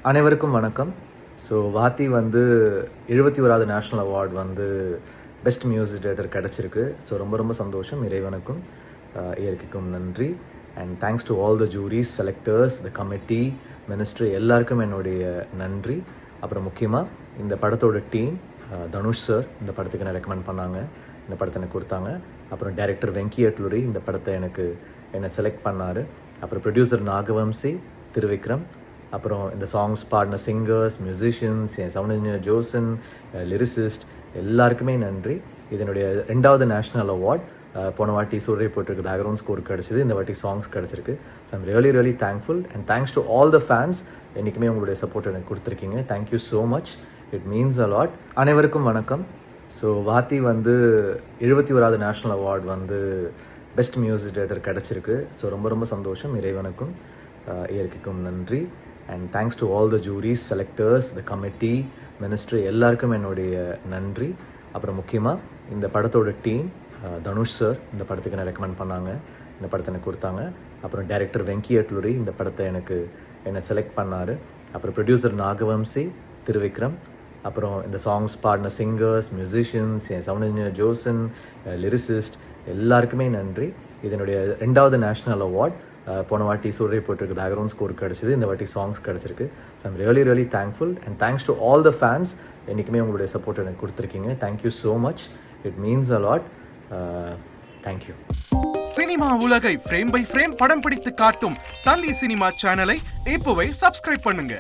அனைவருக்கும் வணக்கம். ஸோ வாத்தி வந்து 71வது நேஷ்னல் அவார்ட் வந்து பெஸ்ட் மியூசிக் டைரக்டர் கிடச்சிருக்கு. ஸோ ரொம்ப ரொம்ப சந்தோஷம். இறைவனுக்கும் இயற்கைக்கும் நன்றி. And thanks to all the juris, selectors, the committee, ministry எல்லாருக்கும் என்னுடைய நன்றி. அப்புறம் முக்கியமாக இந்த படத்தோட டீம், தனுஷ் சார் இந்த படத்துக்கு என்ன ரெக்கமெண்ட் பண்ணாங்க, இந்த படத்தை எனக்கு கொடுத்தாங்க. அப்புறம் டைரக்டர் வெங்கி அட்லுரி இந்த படத்தை என்னை செலக்ட் பண்ணார். அப்புறம் ப்ரொடியூசர் நாகவம்சி, திருவிக்ரம், அப்புறம் இந்த சாங்ஸ் பாடின சிங்கர்ஸ், மியூசிஷியன்ஸ், என் சவுண்ட் இன்ஜினியர் ஜோசன், லிரிசிஸ்ட் எல்லாருக்குமே நன்றி. இதனுடைய 2வது நேஷ்னல் அவார்ட். போன வாட்டி சூரிய போட்டிருக்கு பேக்ரவுண்ட் ஸ்கோர் கிடச்சிது, இந்த வாட்டி சாங்ஸ் கிடச்சிருக்கு. So I'm really thankful and thanks to all the fans. என்றைக்குமே உங்களுடைய சப்போர்ட் எனக்கு கொடுத்துருக்கீங்க. Thank you so much. It means a lot. அனைவருக்கும் வணக்கம். ஸோ வாத்தி வந்து 71வது நேஷ்னல் அவார்ட் வந்து பெஸ்ட் மியூசிக் டைரக்டர் கிடச்சிருக்கு. ஸோ ரொம்ப ரொம்ப சந்தோஷம். இறைவனுக்கும் இயற்கைக்கும் நன்றி. And thanks to all the juris, selectors, the committee, ministry எல்லாருக்கும் என்னுடைய நன்றி. அப்புறம் முக்கியமாக இந்த படத்தோட டீம், தனுஷ் சார் இந்த படத்துக்கு என்ன ரெக்கமெண்ட் பண்ணாங்க, இந்த படத்தை எனக்கு கொடுத்தாங்க. அப்புறம் டைரக்டர் வெங்கி அட்லுரி இந்த படத்தை என்னை செலக்ட் பண்ணார். அப்புறம் ப்ரொடியூசர் நாகவம்சி, திருவிக்ரம், அப்புறம் இந்த சாங்ஸ் பாடின சிங்கர்ஸ், மியூசிஷியன்ஸ், என் சவுண்ட் இன்ஜினியர் ஜோசன், லிரிசிஸ்ட் எல்லாருக்குமே நன்றி. இதனுடைய 2வது நேஷ்னல் அவார்ட். போன வாட்டி சூரிய போட்டிருக்கு பேக்ரவுண்ட் ஸ்கோர் கிடச்சிது, இந்த வாட்டி சாங்ஸ் கிடச்சிருக்கு. So I'm really thankful and thanks to all the fans. என்றைக்குமே உங்களுடைய சப்போர்ட் எனக்கு கொடுத்துருக்கீங்க. Thank you so much. It means a lot. Thank you. Cinema உலகை ஃப்ரேம் பை ஃப்ரேம் படம் பிடித்து காட்டும் தந்தி சினிமா சேனலை இப்போவே சப்ஸ்கிரைப் பண்ணுங்க.